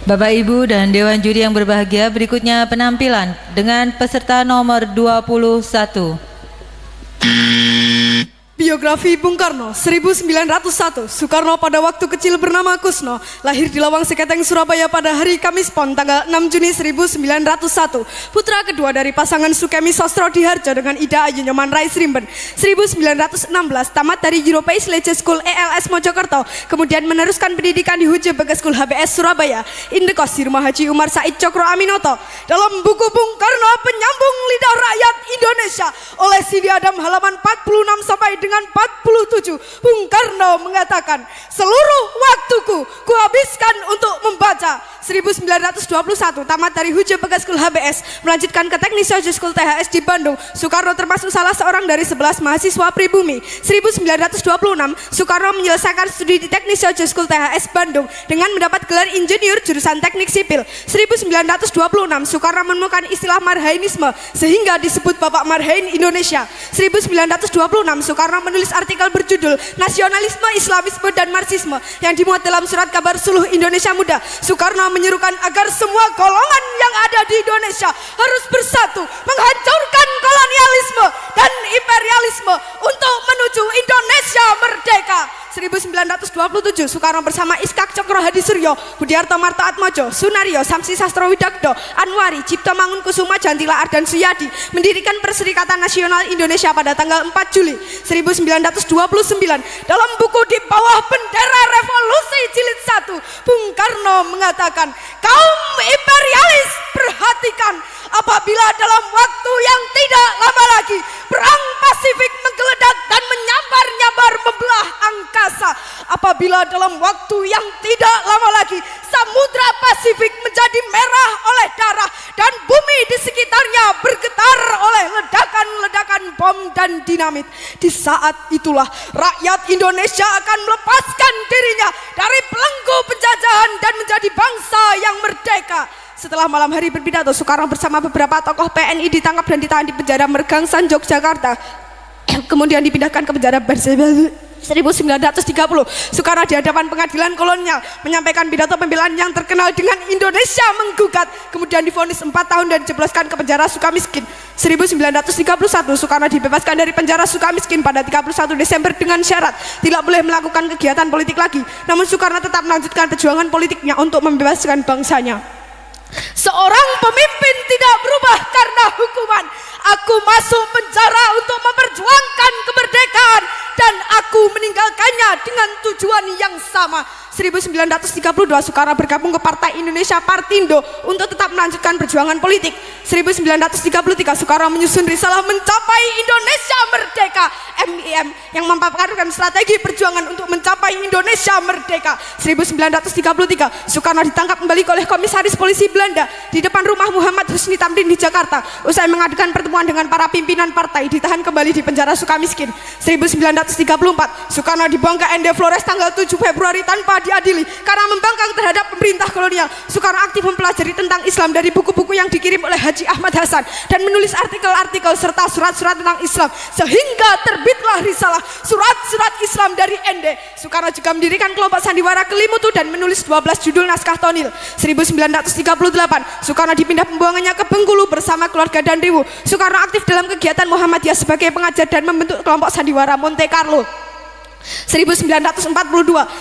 Bapak Ibu dan Dewan Juri yang berbahagia, berikutnya penampilan dengan peserta nomor 21. Biografi Bung Karno, 1901. Soekarno pada waktu kecil bernama Kusno, lahir di Lawang Seketeng, Surabaya pada hari Kamis Pon tanggal 6 Juni 1901. Putra kedua dari pasangan Sukemi Sostro Diharjo dengan Ida Ayu Nyoman Rais Rimben. 1916 tamat dari European Legion School ELS Mojokerto, kemudian meneruskan pendidikan di Hujo Bagas School HBS Surabaya. Indekos di Rumah Haji Umar Said Cokro Aminoto. Dalam buku Bung Karno Penyambung Lidah Rakyat Indonesia oleh Sidi Adam halaman 46 sampai dengan 47, Bung Karno mengatakan, seluruh waktuku kuhabiskan untuk membaca. 1921 tamat dari Hujo Bagas School HBS, melanjutkan ke Teknik Sojo School THS di Bandung. Soekarno termasuk salah seorang dari 11 mahasiswa pribumi. 1926 Soekarno menyelesaikan studi di Teknik Sojo School THS Bandung dengan mendapat gelar insinyur jurusan Teknik Sipil. 1926 Soekarno menemukan istilah Marhainisme sehingga disebut Bapak Marhain Indonesia. 1926 Soekarno menulis artikel berjudul Nasionalisme, Islamisme, dan Marxisme yang dimuat dalam surat kabar Suluh Indonesia Muda. Soekarno menyerukan agar semua golongan yang ada di Indonesia harus bersatu menghancurkan kolonialisme dan imperialisme untuk menuju Indonesia merdeka. 1927 Soekarno bersama Iskak Cokro Hadi Suryo, Budiarto Marto Atmojo, Sunario, Samsi Sastro Widakdo, Anwari, Cipto Mangunkusuma, Jantila Ardan Suyadi mendirikan Perserikatan Nasional Indonesia pada tanggal 4 Juli 1929. Dalam buku Di Bawah Bendera Revolusi Jilid 1, Bung Karno mengatakan, kaum imperialis perhatikan, apabila dalam waktu yang tidak lama lagi perang Pasifik menggeledak dan menyambar-nyambar membelah angkasa, apabila dalam waktu yang tidak lama lagi Samudra Pasifik menjadi merah oleh darah dan bumi di sekitarnya bergetar oleh ledakan-ledakan bom dan dinamit, di saat itulah rakyat Indonesia akan melepaskan dirinya dari belenggu penjajahan dan menjadi bangsa yang merdeka. Setelah malam hari berpidato, Soekarno bersama beberapa tokoh PNI ditangkap dan ditahan di penjara Mergangsan, Yogyakarta. Kemudian dipindahkan ke penjara Bersebel. 1930 Soekarno di hadapan pengadilan kolonial menyampaikan pidato pembelaan yang terkenal dengan Indonesia menggugat, kemudian divonis 4 tahun dan dijebloskan ke penjara Sukamiskin. 1931 Soekarno dibebaskan dari penjara Sukamiskin pada 31 Desember dengan syarat tidak boleh melakukan kegiatan politik lagi. Namun Soekarno tetap melanjutkan perjuangan politiknya untuk membebaskan bangsanya. Seorang pemimpin tidak berubah karena hukuman. Aku masuk penjara untuk memperjuangkan kemerdekaan dan aku meninggalkannya dengan tujuan yang sama. 1932 Soekarno bergabung ke Partai Indonesia Partindo untuk tetap melanjutkan perjuangan politik. 1933 Soekarno menyusun risalah Mencapai Indonesia Merdeka (MIM) yang memaparkan strategi perjuangan untuk mencapai Indonesia merdeka. 1933 Soekarno ditangkap kembali oleh Komisaris Polisi Belanda di depan rumah Muhammad Husni Tamrin di Jakarta. Usai mengadakan pertemuan dengan para pimpinan partai, ditahan kembali di penjara Sukamiskin. 1934 Soekarno dibuang ke ND Flores tanggal 7 Februari tanpa diadili karena membangkang terhadap pemerintah kolonial. Soekarno aktif mempelajari tentang Islam dari buku-buku yang dikirim oleh Haji Ahmad Hasan dan menulis artikel-artikel serta surat-surat tentang Islam sehingga terbitlah risalah Surat-Surat Islam dari ND. Soekarno juga mendirikan kelompok sandiwara Kelimutu dan menulis 12 judul naskah tonil. 1938 Soekarno dipindah pembuangannya ke Bengkulu bersama keluarga dan Riwu. Soekarno aktif dalam kegiatan Muhammadiyah sebagai pengajar dan membentuk kelompok sandiwara Monte Carlo. 1942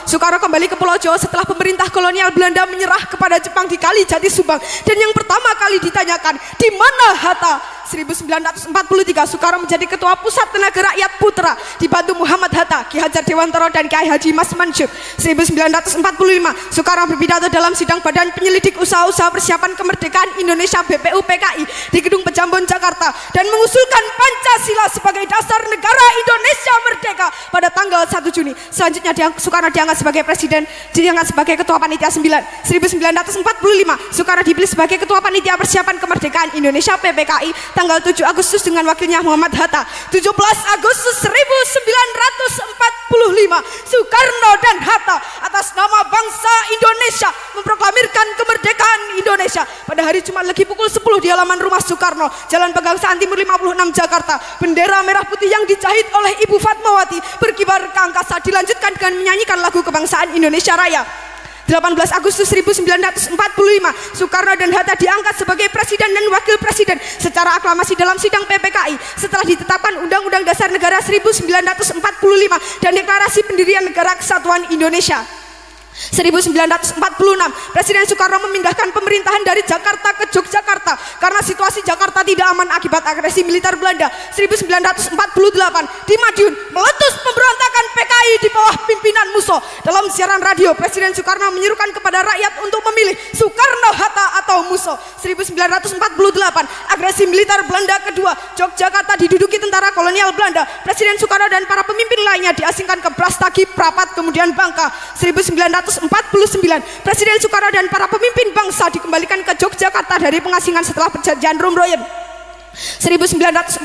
Soekarno kembali ke Pulau Jawa setelah pemerintah kolonial Belanda menyerah kepada Jepang di Kali Jati Subang, dan yang pertama kali ditanyakan, di mana Hatta? 1943 Soekarno menjadi ketua Pusat Tenaga Rakyat Putra dibantu Muhammad Hatta, Ki Hajar Dewantara dan Kiai Haji Mas Mansur. 1945 Soekarno berpidato dalam sidang Badan Penyelidik Usaha-Usaha Persiapan Kemerdekaan Indonesia BPU PKI di Gedung Pejambon Jakarta dan mengusulkan Pancasila sebagai dasar negara Indonesia merdeka pada tanggal 1 Juni. Selanjutnya Soekarno diangkat sebagai presiden, diangkat sebagai ketua panitia 9. 1945 Soekarno dipilih sebagai ketua panitia persiapan kemerdekaan Indonesia PPKI tanggal 7 Agustus dengan wakilnya Muhammad Hatta. 17 Agustus 1945 Soekarno dan Hatta atas nama bangsa Indonesia memproklamirkan kemerdekaan Indonesia. Pada hari Jumat Legi pukul 10 di halaman rumah Soekarno, Jalan Pegangsaan Timur 56 Jakarta, bendera merah putih yang dijahit oleh Ibu Fatmawati berkibar ke angkasa, dilanjutkan dengan menyanyikan lagu kebangsaan Indonesia Raya. 18 Agustus 1945, Soekarno dan Hatta diangkat sebagai Presiden dan Wakil Presiden secara aklamasi dalam sidang PPKI setelah ditetapkan Undang-Undang Dasar Negara 1945 dan Deklarasi Pendirian Negara Kesatuan Indonesia. 1946, Presiden Soekarno memindahkan pemerintahan dari Jakarta ke Yogyakarta karena situasi Jakarta tidak aman akibat agresi militer Belanda. 1948, di Madiun meletus pemberontakan PKI di bawah pimpinan Musso. Dalam siaran radio, Presiden Soekarno menyerukan kepada rakyat untuk memilih Soekarno-Hatta atau Musso. 1948, agresi militer Belanda kedua, Yogyakarta diduduki tentara kolonial Belanda. Presiden Soekarno dan para pemimpin lainnya diasingkan ke Brastagi, Prapat, kemudian Bangka. 1949, Presiden Soekarno dan para pemimpin bangsa dikembalikan ke Yogyakarta dari pengasingan setelah perjanjian Rumroyen. 1949,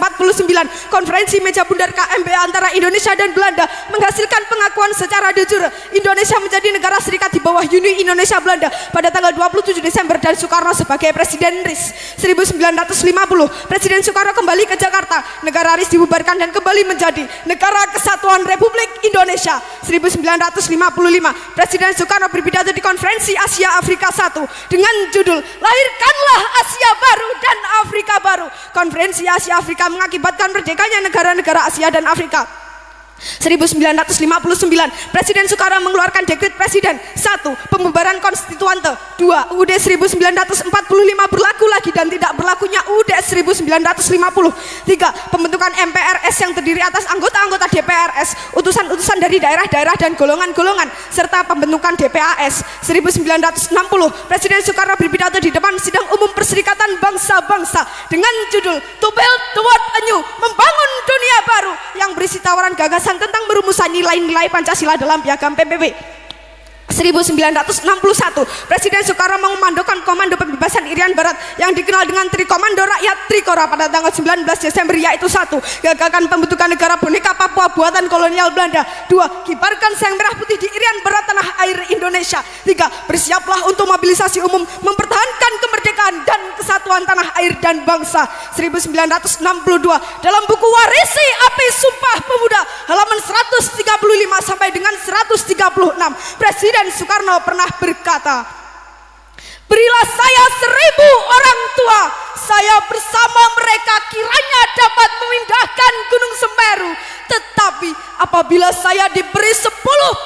konferensi meja bundar KMB antara Indonesia dan Belanda menghasilkan pengakuan secara de jure Indonesia menjadi negara serikat di bawah Uni Indonesia Belanda pada tanggal 27 Desember dan Soekarno sebagai Presiden RIS. 1950, Presiden Soekarno kembali ke Jakarta, negara RIS dibubarkan dan kembali menjadi Negara Kesatuan Republik Indonesia. 1955, Presiden Soekarno berpidato di Konferensi Asia Afrika I dengan judul Lahirkanlah Asia Baru dan Afrika Baru. Konferensi Asia Afrika mengakibatkan merdekanya negara-negara Asia dan Afrika. 1959, Presiden Soekarno mengeluarkan dekret Presiden. 1. Pembubaran konstituante. 2. UUD 1945 berlaku lagi dan tidak berlakunya UUD 1950. 3. Pembentukan MPRS yang terdiri atas anggota-anggota DPRS, utusan-utusan dari daerah-daerah dan golongan-golongan, serta pembentukan DPAS. 1960, Presiden Soekarno berpidato di depan Sidang Umum Perserikatan Bangsa-Bangsa dengan judul To Build the World Anew, membangun dunia baru, yang berisi tawaran gagasan tentang merumusan nilai-nilai Pancasila dalam piagam PBB. 1961, Presiden Soekarno mengomandokan Komando Pembebasan Irian Barat yang dikenal dengan Trikomando Rakyat Trikora pada tanggal 19 Desember, yaitu 1. Gagakan pembentukan negara boneka Papua buatan kolonial Belanda. 2. Kibarkan sang merah putih di Irian Barat tanah air Indonesia. 3. Bersiaplah untuk mobilisasi umum mempertahankan kemerdekaan dan kesatuan tanah air dan bangsa. 1962, dalam buku Warisi Api Sumpah Pemuda halaman 135 sampai dengan 136, Presiden Soekarno pernah berkata, berilah saya 1000 orang tua, saya bersama mereka kiranya dapat memindahkan Gunung Semeru. Tetapi apabila saya diberi 10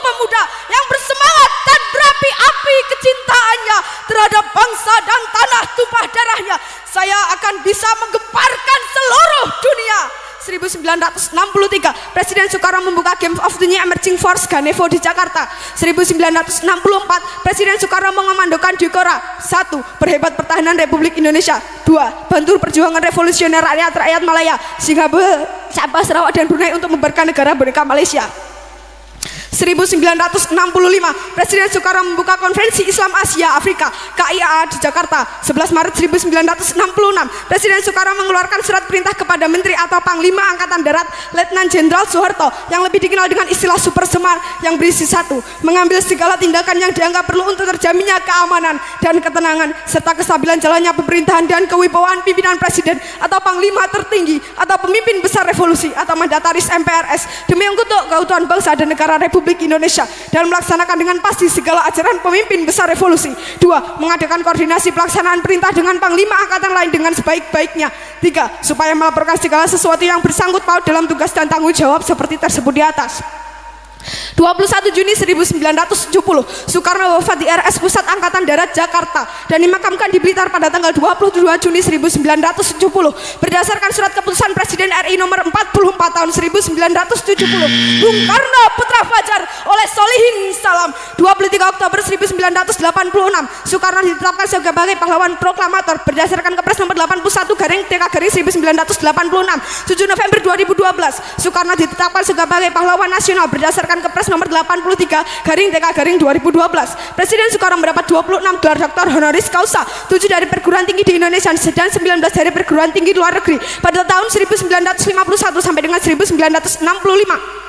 pemuda yang bersemangat dan berapi-api kecintaannya terhadap bangsa dan tanah tumpah darahnya, saya akan bisa menggemparkan seluruh dunia. 1963, Presiden Soekarno membuka Game of the New Emerging Force Ganevo di Jakarta. 1964, Presiden Soekarno mengomandokan Dikora. 1. Perhebat pertahanan Republik Indonesia. 2. Bantu perjuangan revolusioner rakyat Malaya, Singapura, Sabah, Sarawak dan Brunei untuk membubarkan negara boneka Malaysia. 1965, Presiden Soekarno membuka Konferensi Islam Asia Afrika KIAA di Jakarta. 11 Maret 1966, Presiden Soekarno mengeluarkan surat perintah kepada Menteri atau Panglima Angkatan Darat Letnan Jenderal Soeharto yang lebih dikenal dengan istilah Super Semar, yang berisi 1. Mengambil segala tindakan yang dianggap perlu untuk terjaminnya keamanan dan ketenangan serta kestabilan jalannya pemerintahan dan kewibawaan pimpinan Presiden atau Panglima tertinggi atau pemimpin besar revolusi atau mandataris MPRS demi untuk keutuhan bangsa dan negara Republik Indonesia dan melaksanakan dengan pasti segala ajaran pemimpin besar revolusi. 2. Mengadakan koordinasi pelaksanaan perintah dengan Panglima Angkatan lain dengan sebaik-baiknya. 3. Supaya melaporkan segala sesuatu yang bersangkut paut dalam tugas dan tanggung jawab seperti tersebut di atas. 21 Juni 1970, Soekarno wafat di RS Pusat Angkatan Darat Jakarta dan dimakamkan di Blitar pada tanggal 22 Juni 1970 berdasarkan surat keputusan Presiden RI nomor 44 tahun 1970. Bung Karno Putra Fajar oleh Solihin Salam. 23 Oktober 1986, Soekarno ditetapkan sebagai pahlawan proklamator berdasarkan Kepres nomor 81/TK/1986. 7 November 2012, Soekarno ditetapkan sebagai pahlawan nasional berdasarkan Kepres nomor 83/TK/2012. Presiden Soekarno mendapat 26 gelar doktor honoris causa, 7 dari perguruan tinggi di Indonesia dan 19 dari perguruan tinggi luar negeri pada tahun 1951 sampai dengan 1965.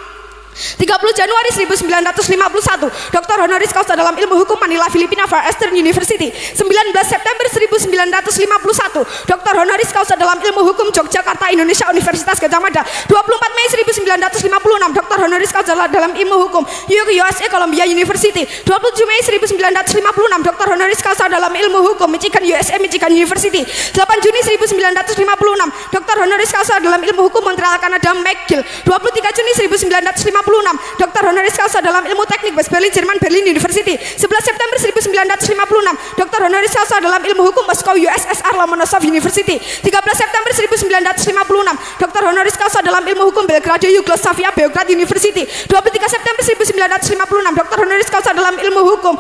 30 Januari 1951, Dr. Honoris Causa dalam ilmu hukum Manila, Filipina, Far Eastern University. 19 September 1951, Dr. Honoris Causa dalam ilmu hukum Yogyakarta, Indonesia, Universitas Gadjah Mada. 24 Mei 1956, Dr. Honoris Causa dalam ilmu hukum USA, Columbia University. 27 Mei 1956, Dr. Honoris Causa dalam ilmu hukum Michigan, USA, Michigan University. 8 Juni 1956, Dr. Honoris Causa dalam ilmu hukum Montreal, Kanada, McGill. 23 Juni 1956, Dr. Honoris Causa dalam ilmu teknik West Berlin, Jerman, Berlin University. 11 September 1956, Dr. Honoris Causa dalam ilmu hukum Moskow, USSR, Lomonosov University. 13 September 1956, Dr. Honoris Causa dalam ilmu hukum Belgrade, Yugoslavia, Beograd University. 23 September 1956, Dr. Honoris Causa dalam ilmu hukum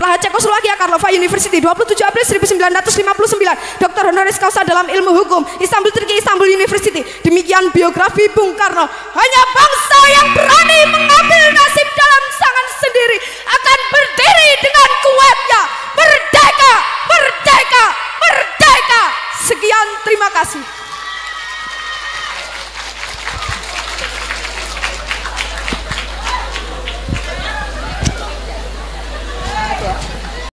Praha, Cekoslovakia, Karlova University. 27 April 1959, Dr. Honoris Causa dalam ilmu hukum Istanbul, Turki, Istanbul University. Demikian biografi Bung Karno. Hanya bangsa yang berani mengambil nasib dalam tangan sendiri akan berdiri dengan kuatnya. Merdeka, merdeka, merdeka. Sekian, terima kasih.